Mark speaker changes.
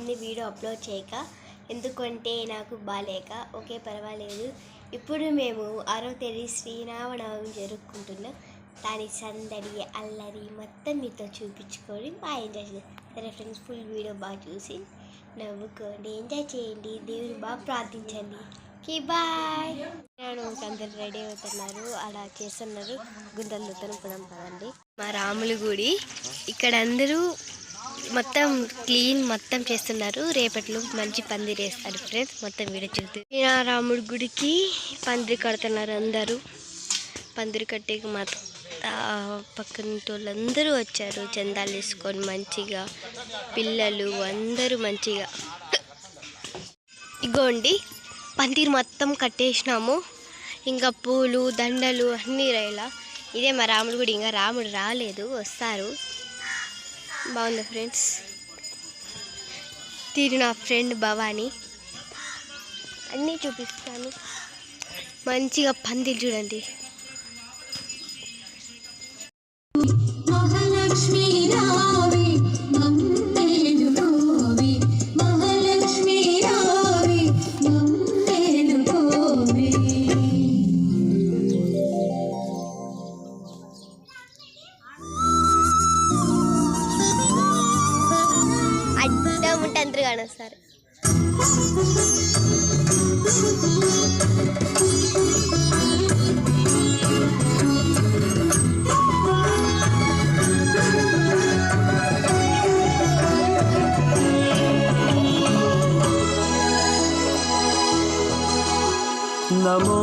Speaker 1: అయిపోయింది video upload చేయక, ఎందుకంటే నాకు బాలేక. ఓకే, పర్వాలేదు. ఇప్పుడు మేము 6వ తేదీ శ్రీరామనవమి జరుపుకుంటున్నాం. దాని సందడి అల్లరి మొత్తం మీతో చూపించుకొని బాగా ఎంజాయ్ చేయండి. సరే ఫ్రెండ్స్, ఫుల్ వీడియో బాగా చూసి నవ్వుకోండి, ఎంజాయ్ చేయండి, దేవుని బాగా ప్రార్థించండి. Okay bye. అందరు రెడీ అవుతున్నారు, అలా చేస్తున్నారు. గుంతలు దుత్తను పదం పదండి. మా రాముల గుడి ఇక్కడ అందరూ మొత్తం క్లీన్ మొత్తం చేస్తున్నారు. రేపట్లో మంచి పందిరి వేస్తారు ఫ్రెండ్స్. మొత్తం వీడియో చూస్తుంది. రాముడి గుడికి పందిరి కడుతున్నారు అందరూ. పందిరి కట్టేకి మాత్రం పక్కన వాళ్ళందరూ వచ్చారు చందాలు తీసుకొని మంచిగా. పిల్లలు అందరూ మంచిగా. ఇగోండి పందిరి మొత్తం కట్టేసినాము. ఇంకా పూలు దండలు అన్నీ రైలా. ఇదే మా రాముడు గుడి. ఇంకా రాముడు రాలేదు, వస్తారు. బాగుంది ఫ్రెండ్స్. తీరు నా ఫ్రెండ్ భవానీ. అన్నీ చూపిస్తాను. మంచిగా పందిరి చూడండి.
Speaker 2: మహాలక్ష్మి రావి మమ్మేలు రోవి, మహాలక్ష్మి రావి మమ్మేలు రోవి.
Speaker 1: అడ్డం ఉంటే అందరూ కానొస్తారు.
Speaker 3: నమో